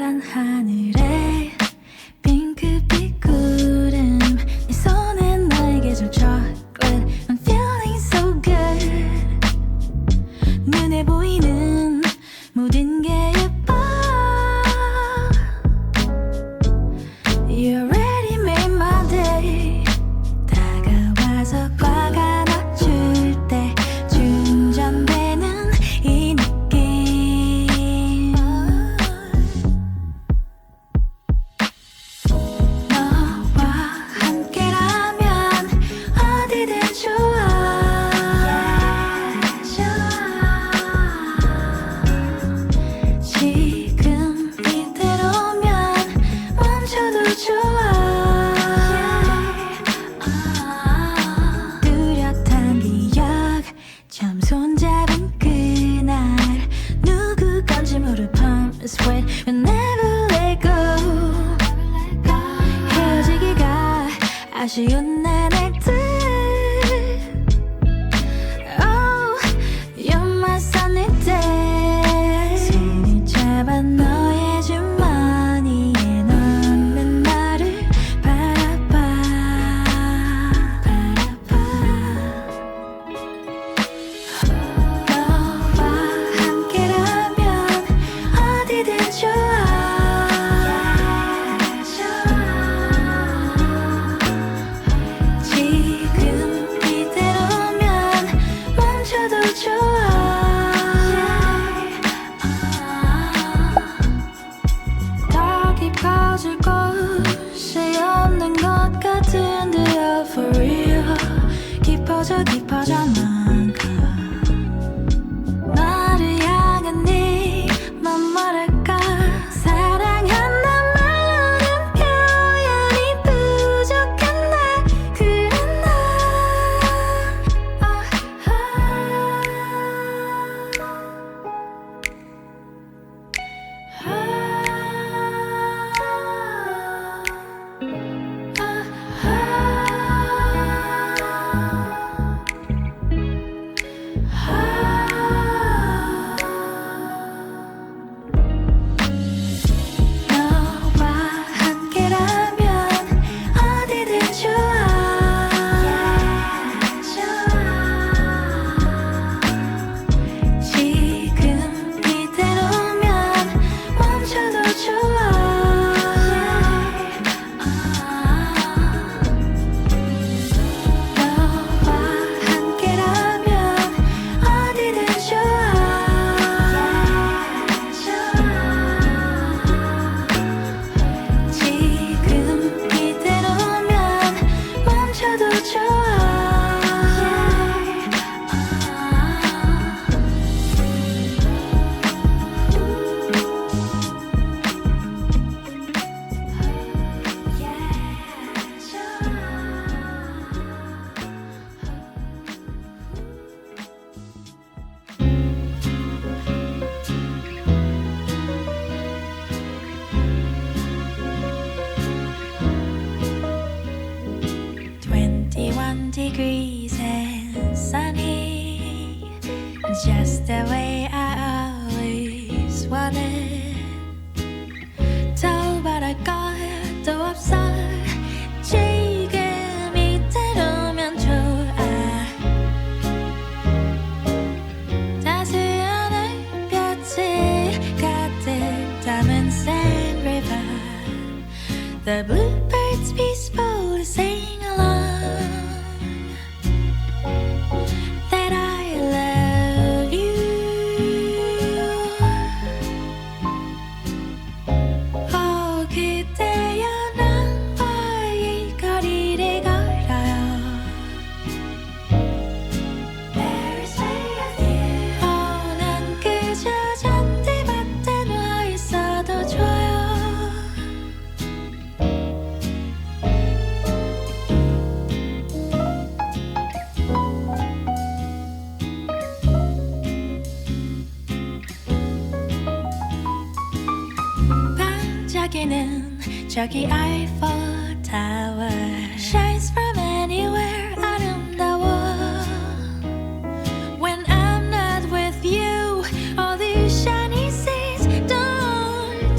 파란 하늘에 핑크빛 구름 네 손에 나에게 줄 chocolate I'm feeling so good 눈에 보이는 모든 게 예뻐 You already made my day 다가와서 꽉 안아줄 때 충전되는 이 느낌 너와 함께라면 어디든 좋아 지금 이대로면 멈춰도 좋아 뚜렷한 기억 처음 손잡은 그날 누구 건지 모를 palms sweat We'll never let go 헤어지기가 아쉬운 나날들 Oh, you're my sunny day 손을 잡아 너의 주머니에 넣는 너를 바라봐 너와 함께라면 어디든 좋아 지금 이대로면 멈춰도 좋아 더 깊어질 곳이 없는 것 같은데요 for real 깊어져 깊어져만큼 나를 향한 네맘 뭐랄까 사랑한단 말로는 표현이 부족한데 그래 너와 함께라면 어디든 좋아 지금 이대로면 멈춰도 좋아 너와 함께라면 어디든 좋아 지금 이대로면 멈춰도 좋아 Degrees and sunny just the way I always wanted 더 바랄 것도 없어 지금 이대로면 좋아 따스한 햇볕이 가득 담은 Sand River The bluebirds peacefully sing along that I love you. Oh, 그대여 나와의 거리를 걸어요. Every day of you. Oh, 난 그저 잔디밭에 누워 있어도 좋아요. 반짝이는 저기 Eiffel Tower shines from anywhere 아름다워 When I'm not with you all these shiny seas don't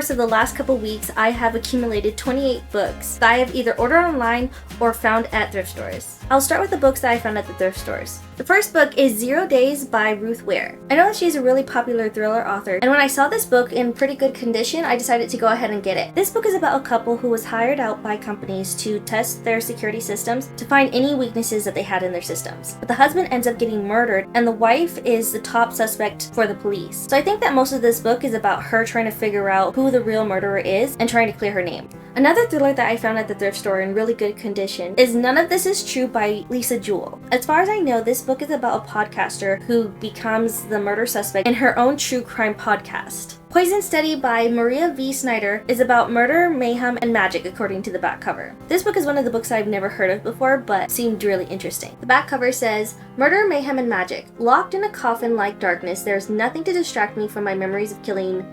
course of the last couple weeks, I have accumulated 28 books that I have either ordered online or found at thrift stores. I'll start with the books that I found at the thrift stores. The first book is 0 Days by Ruth Ware. I know that she's a really popular thriller author, and when I saw this book in pretty good condition, I decided to go ahead and get it. This book is about a couple who was hired out by companies to test their security systems to find any weaknesses that they had in their systems. But the husband ends up getting murdered, and the wife is the top suspect for the police. So I think that most of this book is about her trying to figure out who the real murderer is and trying to clear her name. Another thriller that I found at the thrift store in really good condition is None of This Is True by Lisa Jewell. As far as I know, this book is about a podcaster who becomes the murder suspect in her own true crime podcast. Poison Study by Maria V. Snyder is about murder, mayhem, and magic according to the back cover. This book is one of the books I've never heard of before, but seemed really interesting. The back cover says, "Murder, mayhem, and magic. Locked in a coffin like darkness, there is nothing to distract me from my memories of killing..."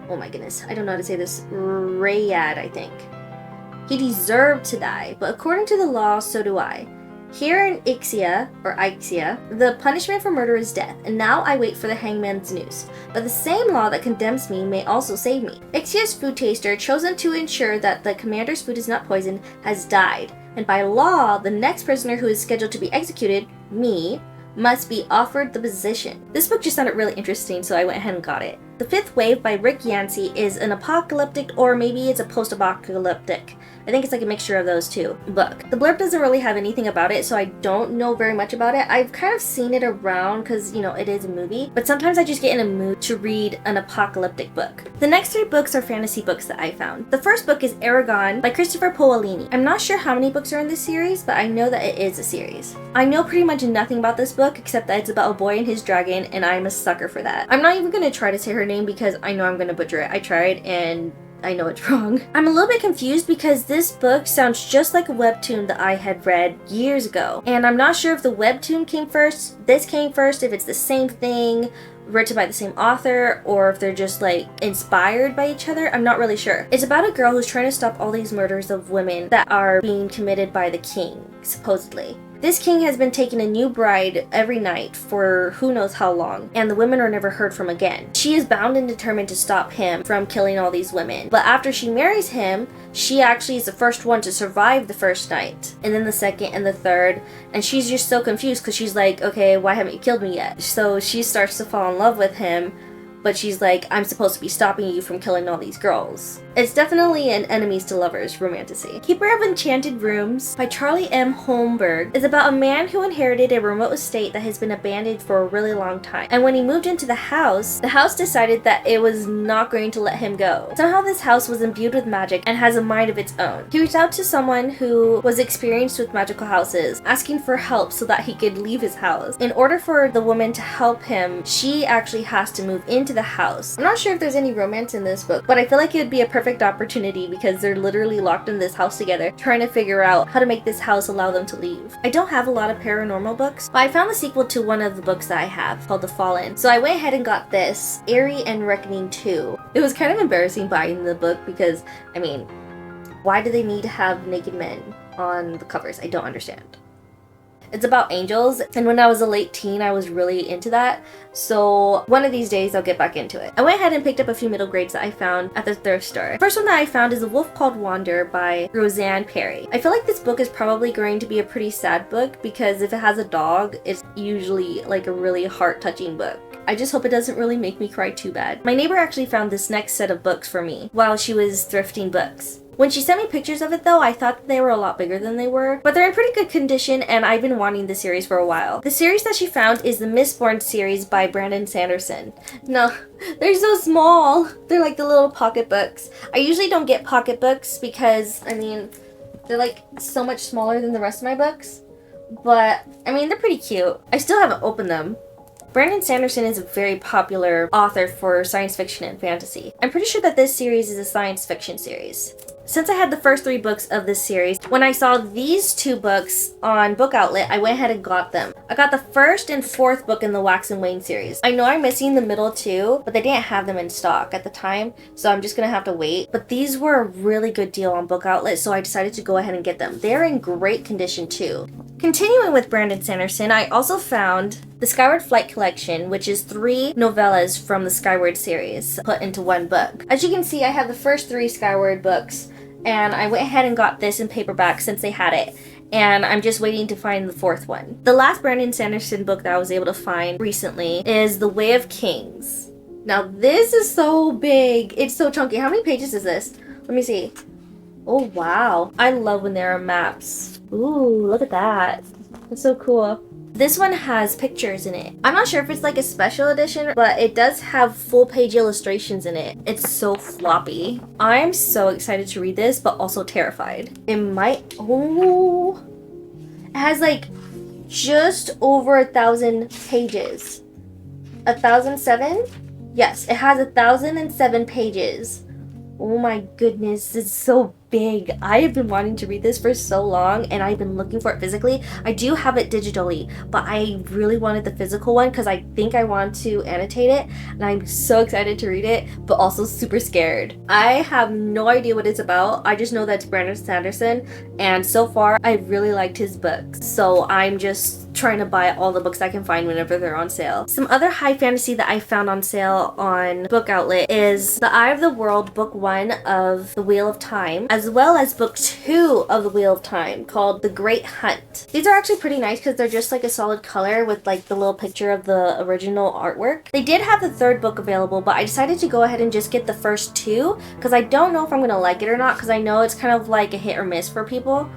Oh my goodness, I don't know how to say this. Rayad, I think. "He deserved to die, but according to the law, so do I. Here in Ixia, the punishment for murder is death, and now I wait for the hangman's noose. But the same law that condemns me may also save me. Ixia's food taster, chosen to ensure that the commander's food is not poisoned, has died, and by law, the next prisoner who is scheduled to be executed, me, must be offered the position." This book just sounded really interesting, so I went ahead and got it. The Fifth Wave by Rick Yancey is an apocalyptic, or maybe it's a post-apocalyptic, I think it's like a mixture of those two, book. The blurb doesn't really have anything about it, so I don't know very much about it. I've kind of seen it around because, you know, it is a movie, but sometimes I just get in a mood to read an apocalyptic book. The next 3 books are fantasy books that I found. The first book is Aragon by Christopher Paolini. I'm not sure how many books are in this series, but I know that it is a series. I know pretty much nothing about this book except that it's about a boy and his dragon, and I'm a sucker for that. I'm not even going to try to say her name because I know I'm going to butcher it. I tried and I know it's wrong. I'm a little bit confused because this book sounds just like a webtoon that I had read years ago. And I'm not sure if the webtoon came first, this came first, if it's the same thing, written by the same author, or if they're just like inspired by each other. I'm not really sure. It's about a girl who's trying to stop all these murders of women that are being committed by the king, supposedly. This king has been taking a new bride every night for who knows how long, and the women are never heard from again. She is bound and determined to stop him from killing all these women. But after she marries him, she actually is the first one to survive the first night, and then the second and the third, and she's just so confused because she's like, okay, why haven't you killed me yet? So she starts to fall in love with him, but she's like, I'm supposed to be stopping you from killing all these girls. It's definitely an enemies to lovers romantasy. Keeper of Enchanted Rooms by Charlie M. Holmberg is about a man who inherited a remote estate that has been abandoned for a really long time. And when he moved into the house decided that it was not going to let him go. Somehow this house was imbued with magic and has a mind of its own. He reached out to someone who was experienced with magical houses, asking for help so that he could leave his house. In order for the woman to help him, she actually has to move into the house. I'm not sure if there's any romance in this book, but I feel like it would be a perfect opportunity because they're literally locked in this house together trying to figure out how to make this house allow them to leave. I don't have a lot of paranormal books, but I found the sequel to one of the books that I have called The Fallen. So I went ahead and got this, Eerie and Reckoning 2. It was kind of embarrassing buying the book because, I mean, why do they need to have naked men on the covers? I don't understand. It's about angels, and when I was a late teen, I was really into that, so one of these days I'll get back into it. I went ahead and picked up a few middle grades that I found at the thrift store. The first one that I found is A Wolf Called Wander by Roseanne Perry. I feel like this book is probably going to be a pretty sad book because if it has a dog, it's usually like a really heart-touching book. I just hope it doesn't really make me cry too bad. My neighbor actually found this next set of books for me while she was thrifting books. When she sent me pictures of it though, I thought that they were a lot bigger than they were, but they're in pretty good condition and I've been wanting this series for a while. The series that she found is the Mistborn series by Brandon Sanderson. No, they're so small. They're like the little pocket books. I usually don't get pocket books because, I mean, they're like so much smaller than the rest of my books, but I mean, they're pretty cute. I still haven't opened them. Brandon Sanderson is a very popular author for science fiction and fantasy. I'm pretty sure that this series is a science fiction series. Since I had the first 3 books of this series, when I saw these 2 books on Book Outlet, I went ahead and got them. I got the 1st and 4th book in the Wax and Wayne series. I know I'm missing the middle 2, but they didn't have them in stock at the time, so I'm just gonna have to wait. But these were a really good deal on Book Outlet, so I decided to go ahead and get them. They're in great condition too. Continuing with Brandon Sanderson, I also found the Skyward Flight collection, which is 3 novellas from the Skyward series put into one book. As you can see, I have the first 3 Skyward books, and I went ahead and got this in paperback since they had it. And I'm just waiting to find the 4th one. The last Brandon Sanderson book that I was able to find recently is The Way of Kings. Now this is so big. It's so chunky. How many pages is this? Let me see. Oh wow. I love when there are maps. Ooh, look at that. That's so cool. This one has pictures in it. I'm not sure if it's like a special edition, but it does have full page illustrations in it. It's so floppy. I'm so excited to read this, but also terrified. It might, oh, it has like just over 1,000 pages. 1,007? Yes, it has 1,007 pages. Oh my goodness, it's so big. I have been wanting to read this for so long, and I've been looking for it physically. I do have it digitally, but I really wanted the physical one because I think I want to annotate it, and I'm so excited to read it, but also super scared. I have no idea what it's about. I just know that it's Brandon Sanderson, and so far I really liked his books, so I'm just trying to buy all the books I can find whenever they're on sale. Some other high fantasy that I found on sale on Book Outlet is The Eye of the World, Book 1 of The Wheel of Time, as well as Book 2 of The Wheel of Time, called The Great Hunt. These are actually pretty nice because they're just like a solid color with like the little picture of the original artwork. They did have the 3rd book available, but I decided to go ahead and just get the first 2 because I don't know if I'm gonna like it or not, because I know it's kind of like a hit or miss for people.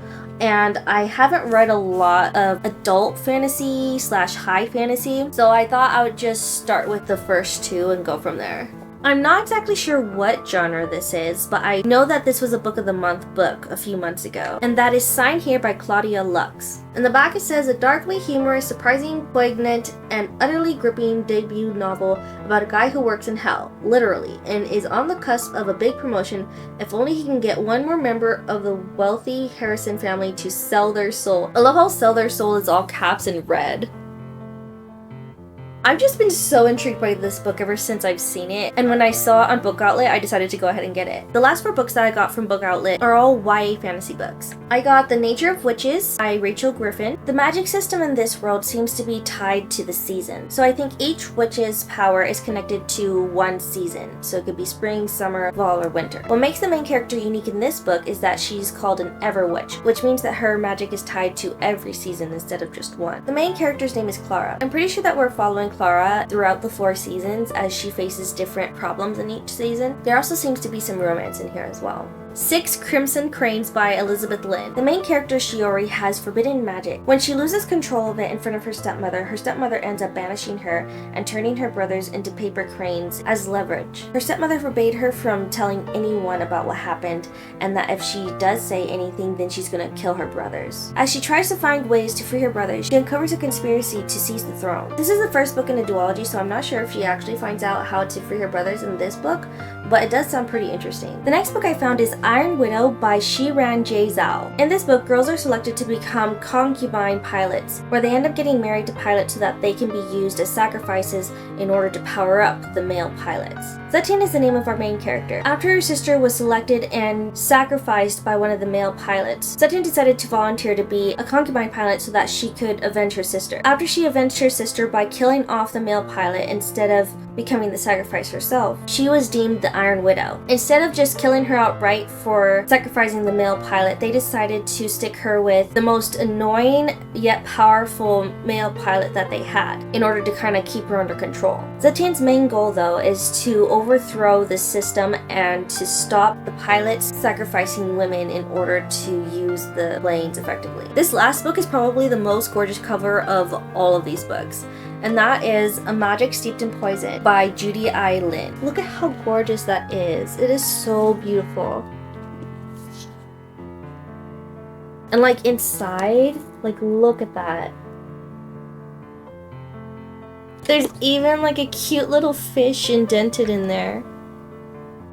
And I haven't read a lot of adult fantasy / high fantasy, so I thought I would just start with the first 2 and go from there. I'm not exactly sure what genre this is, but I know that this was a Book of the Month book a few months ago, and that is signed here by Claudia Lux. In the back it says, a darkly humorous, surprising, poignant, and utterly gripping debut novel about a guy who works in hell, literally, and is on the cusp of a big promotion if only he can get one more member of the wealthy Harrison family to sell their soul. I love how sell their soul is all caps and red. I've just been so intrigued by this book ever since I've seen it, and when I saw it on Book Outlet, I decided to go ahead and get it. The last 4 books that I got from Book Outlet are all YA fantasy books. I got The Nature of Witches by Rachel Griffin. The magic system in this world seems to be tied to the season, so I think each witch's power is connected to one season, so it could be spring, summer, fall, or winter. What makes the main character unique in this book is that she's called an Ever Witch, which means that her magic is tied to every season instead of just one. The main character's name is Clara. I'm pretty sure that we're following Clara throughout the 4 seasons as she faces different problems in each season. There also seems to be some romance in here as well. 6 Crimson Cranes by Elizabeth Lynn. The main character, Shiori, has forbidden magic. When she loses control of it in front of her stepmother ends up banishing her and turning her brothers into paper cranes as leverage. Her stepmother forbade her from telling anyone about what happened, and that if she does say anything, then she's gonna kill her brothers. As she tries to find ways to free her brothers, she uncovers a conspiracy to seize the throne. This is the first book in a duology, so I'm not sure if she actually finds out how to free her brothers in this book, but it does sound pretty interesting. The next book I found is Iron Widow by Shiran J. Zhao. In this book, girls are selected to become concubine pilots, where they end up getting married to pilots so that they can be used as sacrifices in order to power up the male pilots. Zetian is the name of our main character. After her sister was selected and sacrificed by one of the male pilots, Zetian decided to volunteer to be a concubine pilot so that she could avenge her sister. After she avenged her sister by killing off the male pilot instead of becoming the sacrifice herself, she was deemed the Iron Widow. Instead of just killing her outright for sacrificing the male pilot, they decided to stick her with the most annoying yet powerful male pilot that they had in order to kind of keep her under control. Zetian's main goal, though, is to overthrow the system and to stop the pilots sacrificing women in order to use the planes effectively. This last book is probably the most gorgeous cover of all of these books, and that is A Magic Steeped in Poison by Judy I. Lin. Look at how gorgeous that is. It is so beautiful. And like inside, like look at that. There's even like a cute little fish indented in there.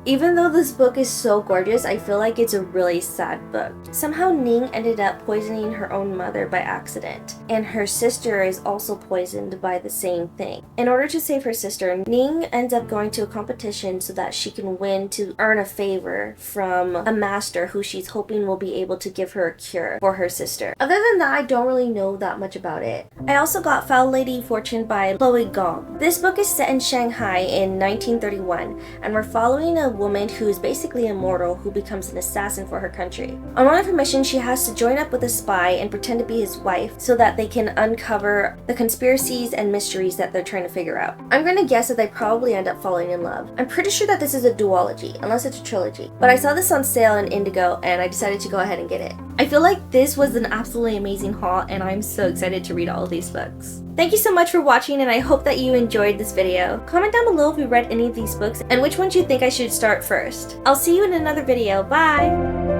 Even though this book is so gorgeous, I feel like it's a really sad book. Somehow Ning ended up poisoning her own mother by accident, and her sister is also poisoned by the same thing. In order to save her sister, Ning ends up going to a competition so that she can win to earn a favor from a master who she's hoping will be able to give her a cure for her sister. Other than that, I don't really know that much about it. I also got Foul Lady Fortune by Chloe Gong. This book is set in Shanghai in 1931, and we're following a woman who is basically immortal who becomes an assassin for her country. On one of her missions, she has to join up with a spy and pretend to be his wife so that they can uncover the conspiracies and mysteries that they're trying to figure out. I'm gonna guess that they probably end up falling in love. I'm pretty sure that this is a duology, unless it's a trilogy. But I saw this on sale in Indigo and I decided to go ahead and get it. I feel like this was an absolutely amazing haul and I'm so excited to read all of these books. Thank you so much for watching and I hope that you enjoyed this video. Comment down below if you read any of these books and which ones you think I should start first. I'll see you in another video. Bye!